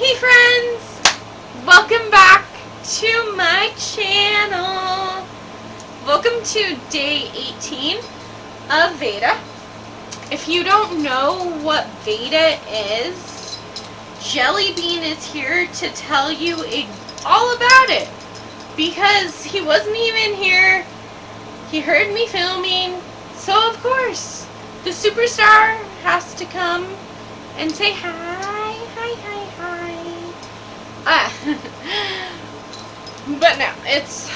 Hey friends! Welcome back to my channel. Welcome to day 18 of VEDA. If you don't know what VEDA is, Jelly Bean is here to tell you all about it. Because he wasn't even here. He heard me filming. So of course, the superstar has to come and say hi. But no, it's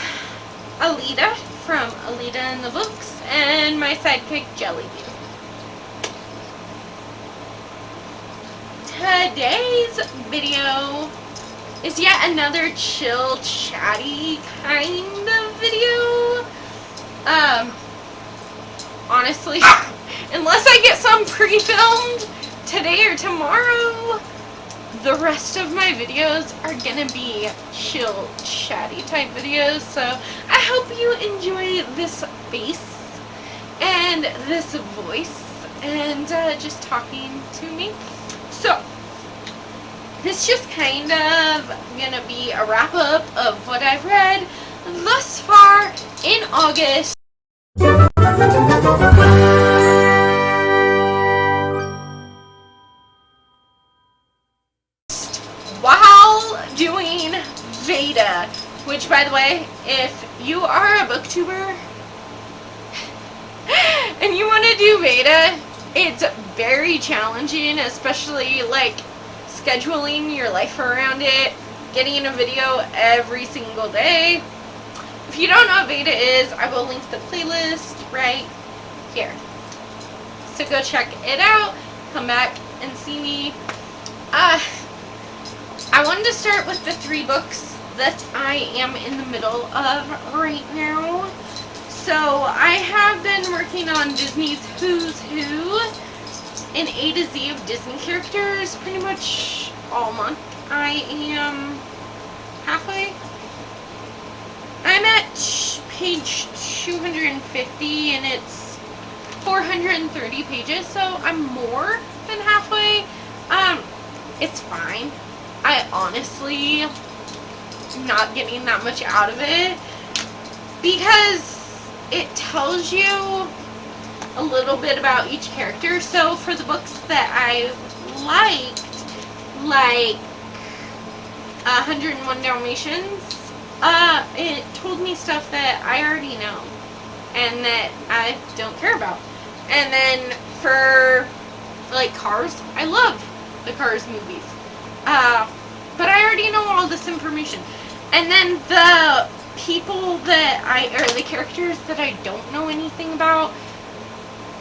Elita from Elita in the Books and my sidekick Jelly Bean. Today's video is yet another chill, chatty kind of video. Honestly, unless I get some pre-filmed today or tomorrow, the rest of my videos are gonna be chill, chatty type videos. So I hope you enjoy this face and this voice and just talking to me. So this just kind of gonna be a wrap up of what I've read thus far in August. While doing VEDA, which by the way, if you are a booktuber and you want to do VEDA, it's very challenging, especially like scheduling your life around it, getting a video every single day. If you don't know what VEDA is, I will link the playlist right here. So go check it out, come back and see me. I wanted to start with the 3 books that I am in the middle of right now. So I have been working on Disney's Who's Who and A to Z of Disney characters pretty much all month. I am halfway. I'm at page 250 and it's 430 pages, so I'm more than halfway. It's fine. I honestly am not getting that much out of it because it tells you a little bit about each character. So for the books that I liked, like 101 Dalmatians, it told me stuff that I already know and that I don't care about. And then for like Cars, I love the Cars movies. But I already know all this information. And then the people that or the characters that I don't know anything about,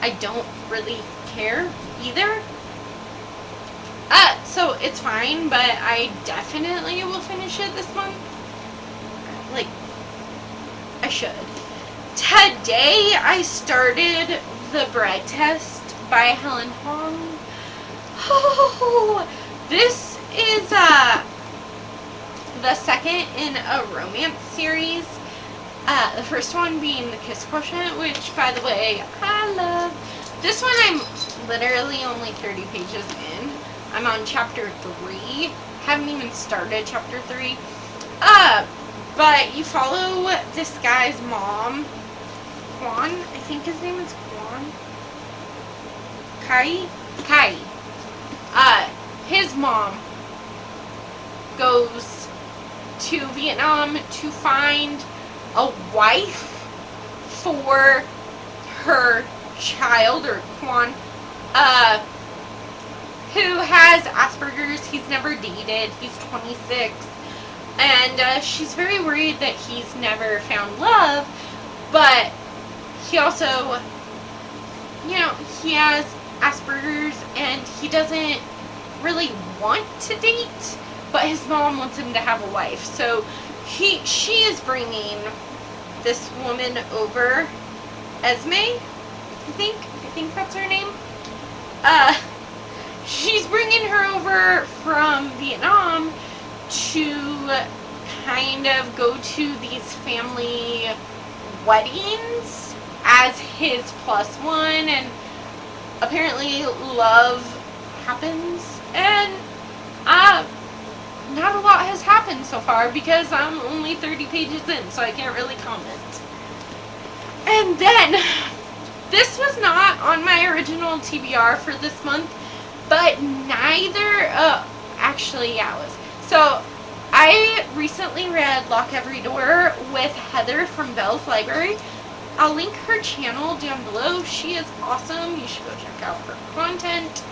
I don't really care either. So it's fine, but I definitely will finish it this month. Like, I should. Today I started The Bride Test by Helen Hong. Oh, this is the second in a romance series. The first one being The Kiss Quotient, which, by the way, I love. This one I'm literally only 30 pages in. I'm on chapter 3. Haven't even started chapter 3. But you follow this guy's mom, Quan. I think his name is Quan. Kai. His mom goes to Vietnam to find a wife for her child, or Quan, who has Asperger's. He's never dated. He's 26. And she's very worried that he's never found love. But he also, he has Asperger's and he doesn't really want to date, but his mom wants him to have a wife. So she is bringing this woman over, Esme, I think that's her name. She's bringing her over from Vietnam to kind of go to these family weddings as his +1, and apparently love happens, and has happened so far because I'm only 30 pages in, so I can't really comment. And then, this was not on my original TBR for this month, but neither, actually, yeah, it was. So, I recently read Lock Every Door with Heather from Belle's Library. I'll link her channel down below. She is awesome. You should go check out her content.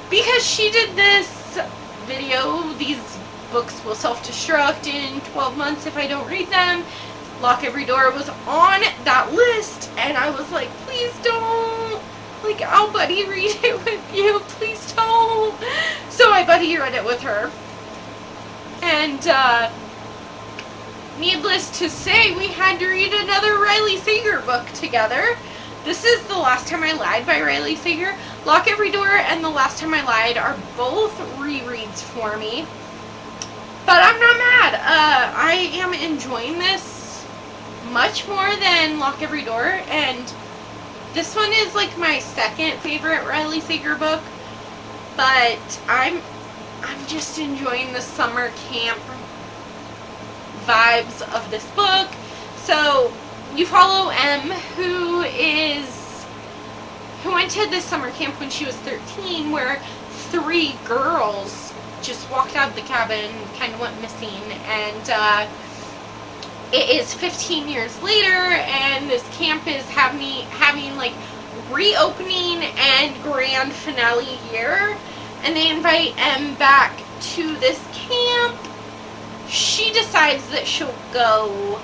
Because she did this video, these books will self-destruct in 12 months if I don't read them. Lock Every Door was on that list, and I was like, please don't. Like, I'll buddy read it with you. Please don't. So I buddy read it with her. And, needless to say, we had to read another Riley Sager book together. This is The Last Time I Lied by Riley Sager. Lock Every Door and The Last Time I Lied are both rereads for me. But I'm not mad. I am enjoying this much more than Lock Every Door, and this one is like my second favorite Riley Sager book, but I'm just enjoying the summer camp vibes of this book. So you follow M, who went to this summer camp when she was 13, where 3 girls just walked out of the cabin, kind of went missing, and it is 15 years later, and this camp is having like reopening and grand finale year, and they invite M back to this camp. She decides that she'll go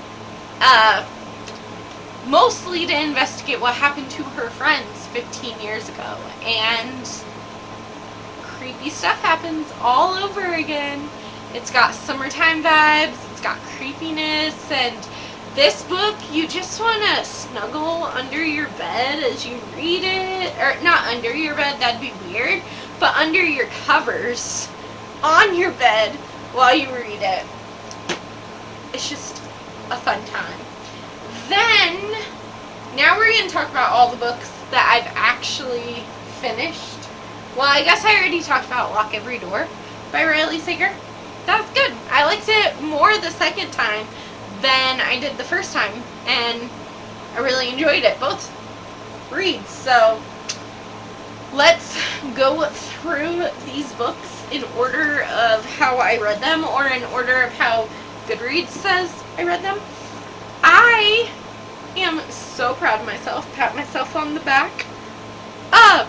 mostly to investigate what happened to her friends 15 years ago, and creepy stuff happens all over again. It's got summertime vibes, it's got creepiness, and this book, you just want to snuggle under your bed as you read it. Or, not under your bed, that'd be weird, but under your covers, on your bed, while you read it. It's just a fun time. Then, now we're going to talk about all the books that I've actually finished. Well, I guess I already talked about Lock Every Door by Riley Sager. That's good. I liked it more the second time than I did the first time, and I really enjoyed it, both reads. So let's go through these books in order of how I read them, or in order of how Goodreads says I read them. I am so proud of myself. Pat myself on the back. I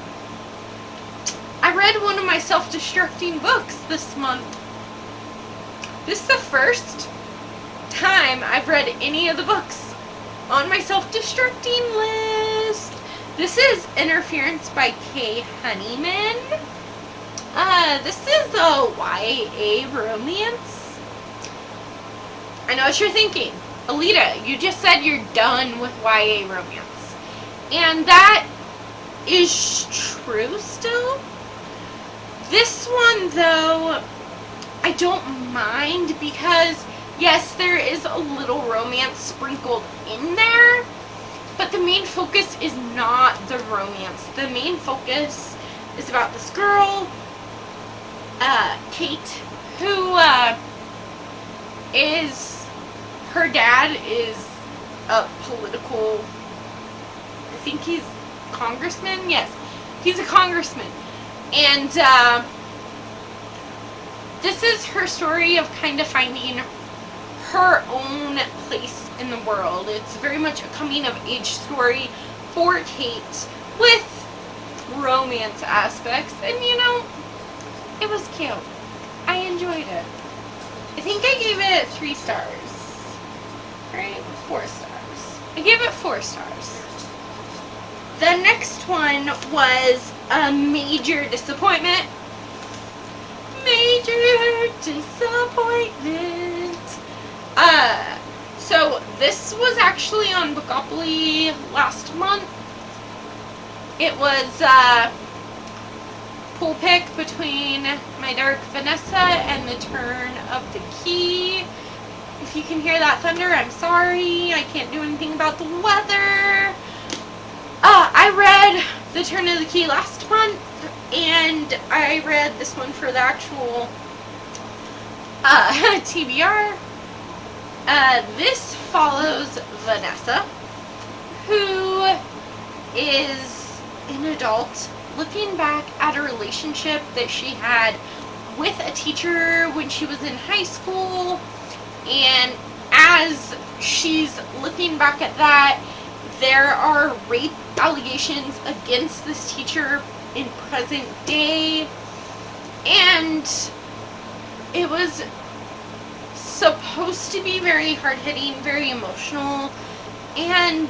read one of my self-destructing books this month. This is the first time I've read any of the books on my self-destructing list. This is Interference by Kay Honeyman. This is a YA romance. I know what you're thinking. Elita, you just said you're done with YA romance. And that is true still. This one, though, I don't mind because, yes, there is a little romance sprinkled in there, but the main focus is not the romance. The main focus is about this girl, Kate, who her dad is a political, I think he's congressman? Yes, he's a congressman. And this is her story of kind of finding her own place in the world. It's very much a coming-of-age story for Kate with romance aspects. And, you know, it was cute. I enjoyed it. I think I gave it 3 stars. Right? 4 stars. I gave it 4 stars. The next one was a major disappointment. Major disappointment. So this was actually on Bookopoly last month. It was pool pick between My Dark Vanessa and The Turn of the Key. If you can hear that thunder, I'm sorry. I can't do anything about the weather. I read The Turn of the Key last month, and I read this one for the actual TBR, this follows Vanessa, who is an adult looking back at a relationship that she had with a teacher when she was in high school, and as she's looking back at that, there are rape allegations against this teacher in present day, and it was supposed to be very hard-hitting, very emotional, and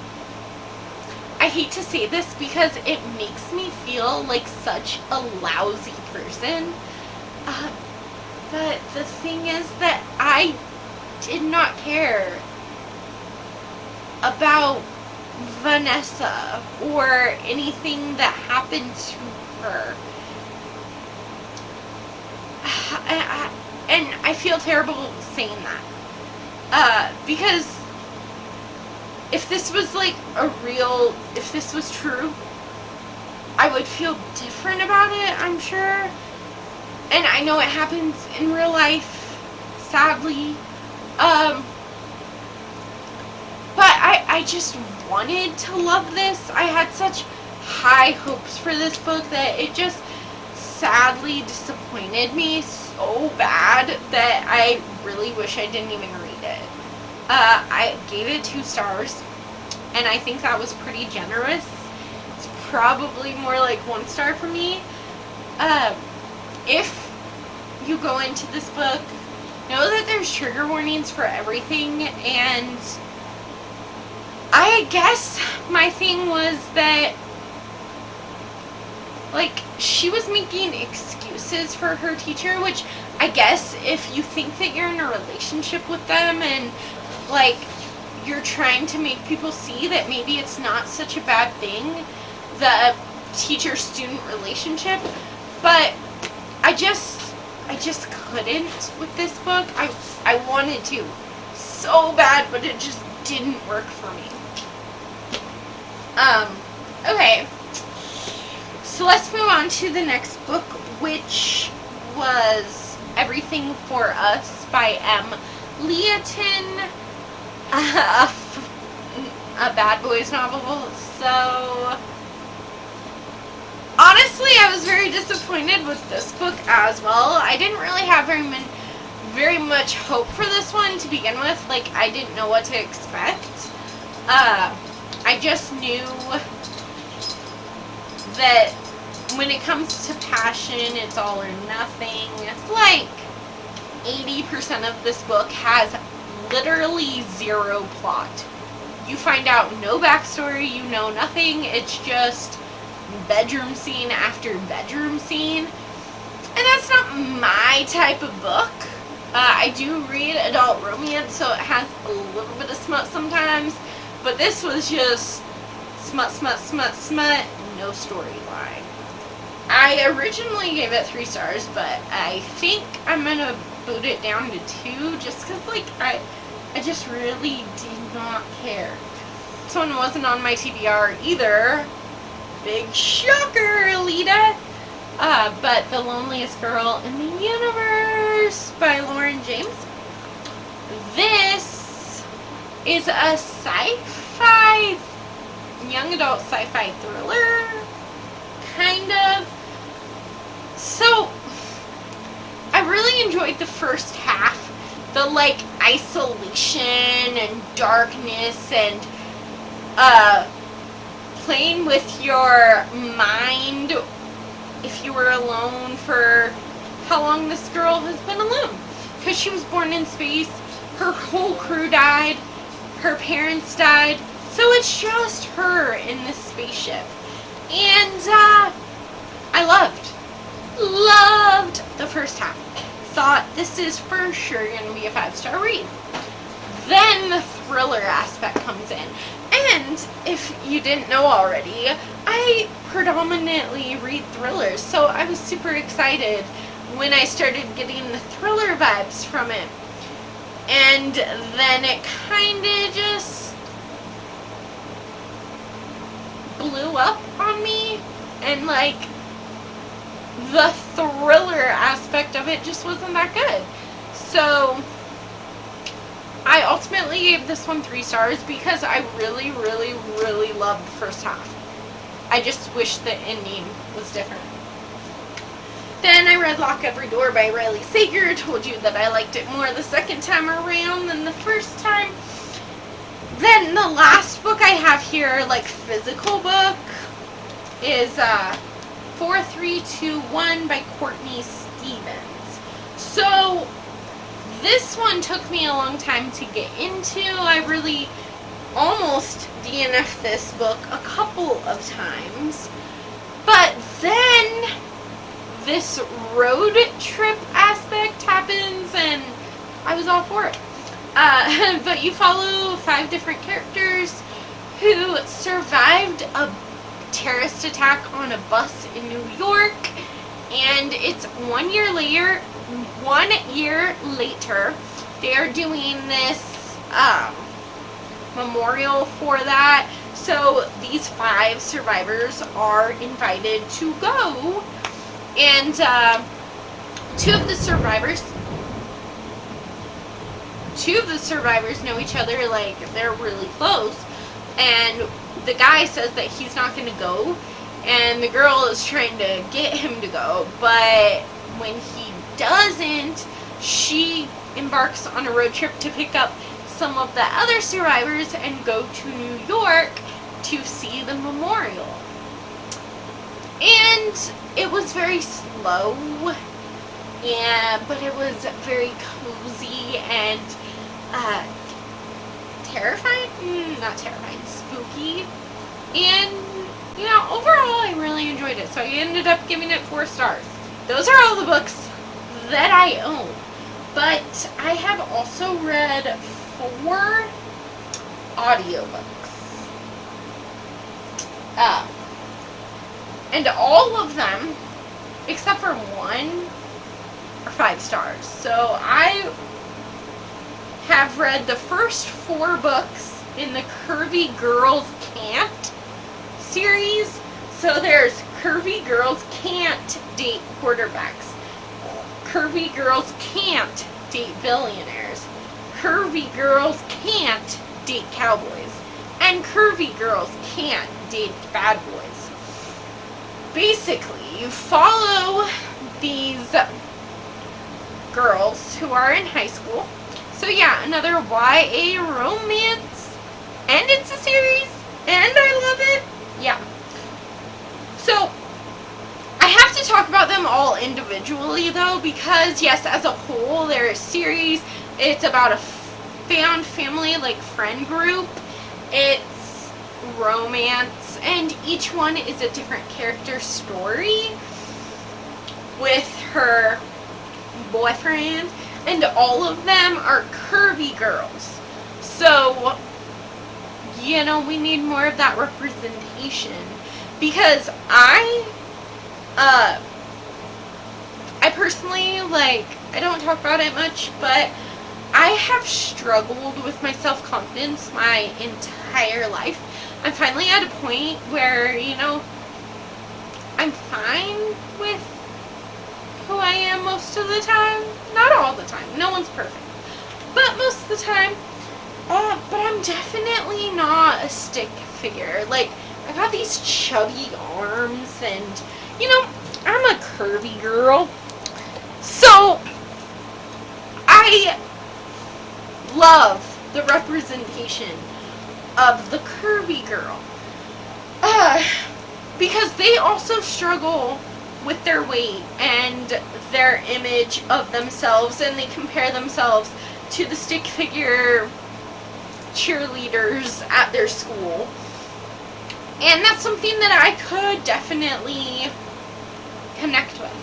I hate to say this because it makes me feel like such a lousy person, but the thing is that I did not care about Vanessa or anything that happened to her. And I feel terrible saying that. Because if this was like if this was true, I would feel different about it, I'm sure. And I know it happens in real life, sadly. But I just wanted to love this. I had such high hopes for this book that it just sadly disappointed me so bad that I really wish I didn't even read it. I gave it 2 stars, and I think that was pretty generous. It's probably more like 1 star for me. If you go into this book, know that there's trigger warnings for everything, and I guess my thing was that, like, she was making excuses for her teacher, which I guess if you think that you're in a relationship with them and, like, you're trying to make people see that maybe it's not such a bad thing, the teacher-student relationship, but I just couldn't with this book. I wanted to so bad, but it just didn't work for me. Okay. So let's move on to the next book, which was Everything for Us by Leaton, a bad boys novel. So honestly, I was very disappointed with this book as well. I didn't really have very much hope for this one to begin with. Like, I didn't know what to expect. I just knew that when it comes to passion, it's all or nothing. Like, 80% of this book has literally 0 plot. You find out no backstory, you know nothing. It's just bedroom scene after bedroom scene. And that's not my type of book. I do read adult romance, so it has a little bit of smut sometimes. But this was just smut, smut, smut, smut, no storyline. I originally gave it 3 stars, but I think I'm going to boot it down to 2 just because, like, I just really did not care. This one wasn't on my TBR either. Big shocker, Elita. But The Loneliest Girl in the Universe by Lauren James. This is a sci-fi, young adult sci-fi thriller, kind of. So, I really enjoyed the first half. The, like, isolation and darkness and, playing with your mind if you were alone for how long this girl has been alone. Because she was born in space, her whole crew died, her parents died, so it's just her in this spaceship. And, I loved the first half. Thought this is for sure going to be a 5-star read. Then the thriller aspect comes in. And if you didn't know already, I predominantly read thrillers, so I was super excited when I started getting the thriller vibes from it. And then it kind of just blew up on me, and like the thriller aspect of it just wasn't that good. So I ultimately gave this one 3 stars because I really, really, really loved the first half. I just wish the ending was different. Then I read Lock Every Door by Riley Sager. Told you that I liked it more the second time around than the first time. Then the last book I have here, like physical book, is 4321 by Courtney Stevens. So this one took me a long time to get into. I really almost DNF'd this book a couple of times. But then this road trip aspect happens and I was all for it. But you follow 5 different characters who survived a terrorist attack on a bus in New York, and it's 1 year later. 1 year later, they are doing this memorial for that. So these 5 survivors are invited to go, and 2 of the survivors know each other, like they're really close, and the guy says that he's not going to go, and the girl is trying to get him to go, but when he doesn't, she embarks on a road trip to pick up some of the other survivors and go to New York to see the memorial. And it was very slow, but it was very cozy and terrifying, not terrifying, spooky, and you know, overall I really enjoyed it, so I ended up giving it 4 stars. Those are all the books that I own, but I have also read 4 audiobooks, and all of them, except for one, are 5 stars. So I have read the first 4 books in the Curvy Girls Can't series. So there's Curvy Girls Can't Date Quarterbacks, Curvy Girls Can't Date Billionaires, Curvy Girls Can't Date Cowboys, and Curvy Girls Can't Date Bad Boys. Basically, you follow these girls who are in high school. So yeah, another YA romance, and it's a series, and I love it. Yeah. So I have to talk about them all individually though, because yes, as a whole, they're a series. It's about a found family, like friend group. It's romance, and each one is a different character story with her boyfriend, and all of them are curvy girls. So, you know, we need more of that representation, because I personally, like, I don't talk about it much, but I have struggled with my self-confidence my entire life. I'm finally at a point where, you know, I'm fine with who I am most of the time. Not all the time. No one's perfect. But most of the time. But I'm definitely not a stick figure. Like, I got these chubby arms and, you know, I'm a curvy girl. So, I love the representation of the curvy girl. Because they also struggle with their weight and their image of themselves, and they compare themselves to the stick figure cheerleaders at their school. And that's something that I could definitely connect with.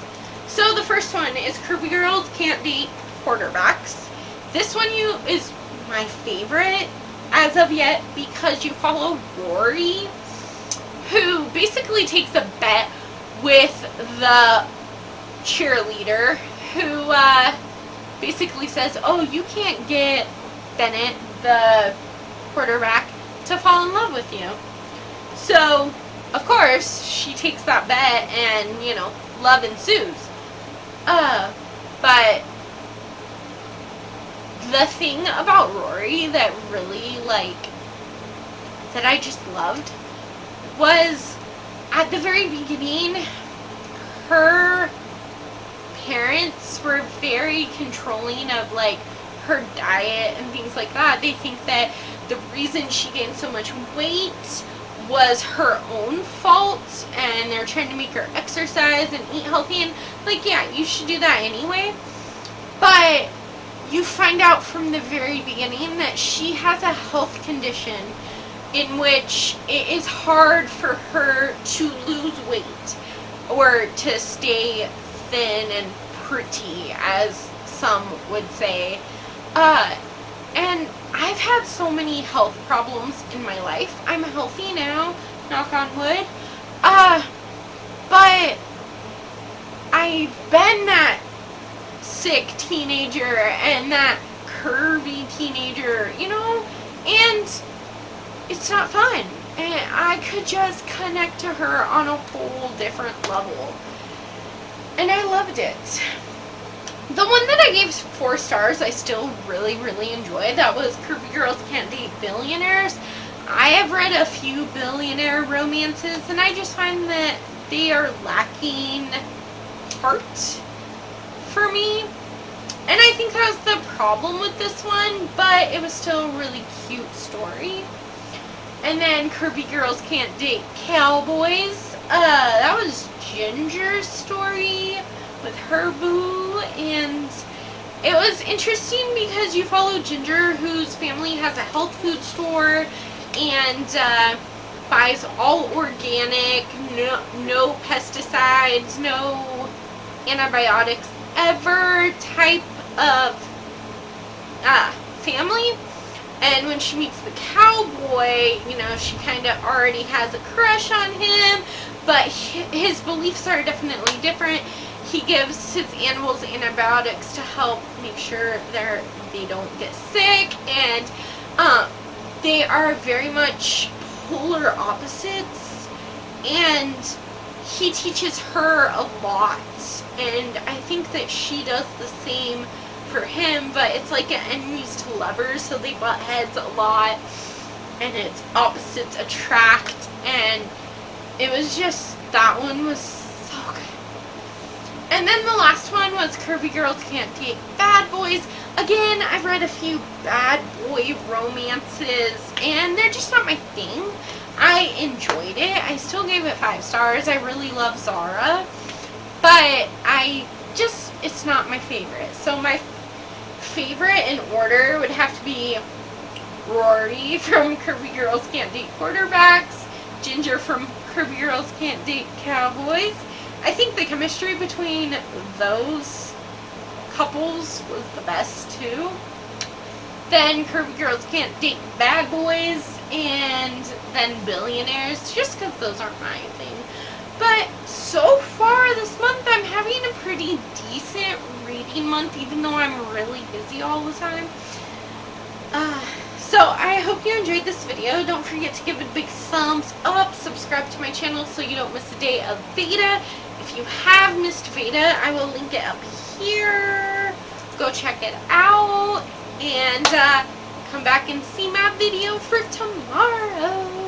So the first one is Curvy Girls Can't Date Quarterbacks. This one is my favorite as of yet, because you follow Rory, who basically takes a bet with the cheerleader, who basically says, oh, you can't get Bennett, the quarterback, to fall in love with you. So, of course, she takes that bet and, you know, love ensues. But the thing about Rory that really, like, that I just loved was at the very beginning, her parents were very controlling of, like, her diet and things like that. They think that the reason she gained so much weight was her own fault, and they're trying to make her exercise and eat healthy, and, like, yeah, you should do that anyway. But you find out from the very beginning that she has a health condition in which it is hard for her to lose weight or to stay thin and pretty, as some would say. And I've had so many health problems in my life. I'm healthy now, knock on wood. But I've been that sick teenager and that curvy teenager, you know, and it's not fun. And I could just connect to her on a whole different level. And I loved it. The one that I gave 4 stars, I still really, really enjoyed. That was Curvy Girls Can't Date Billionaires. I have read a few billionaire romances, and I just find that they are lacking heart for me. And I think that was the problem with this one, but it was still a really cute story. And then Curvy Girls Can't Date Cowboys. That was Ginger's story with her boo, and it was interesting because you follow Ginger, whose family has a health food store and buys all organic, no pesticides, no antibiotics ever type of family. And when she meets the cowboy, you know, she kind of already has a crush on him, but his beliefs are definitely different. He gives his animals antibiotics to help make sure they don't get sick, and they are very much polar opposites, and he teaches her a lot, and I think that she does the same for him, but it's like an enemies to lovers, so they butt heads a lot, and it's opposites attract, and it was just, that one was so good. And then the last one was Curvy Girls Can't Date Bad Boys. Again, I've read a few bad boy romances, and they're just not my thing. I enjoyed it. I still gave it 5 stars. I really love Zara, but it's not my favorite. So my favorite in order would have to be Rory from Curvy Girls Can't Date Quarterbacks, Ginger from Curvy Girls Can't Date Cowboys. I think the chemistry between those couples was the best too. Then Curvy Girls Can't Date Bad Boys, and then Billionaires, just because those aren't my thing. But so far this month I'm having a pretty decent reading month, even though I'm really busy all the time. So I hope you enjoyed this video. Don't forget to give it a big thumbs up. Subscribe to my channel so you don't miss a day of VEDA. If you have missed VEDA, I will link it up here. Go check it out. And come back and see my video for tomorrow.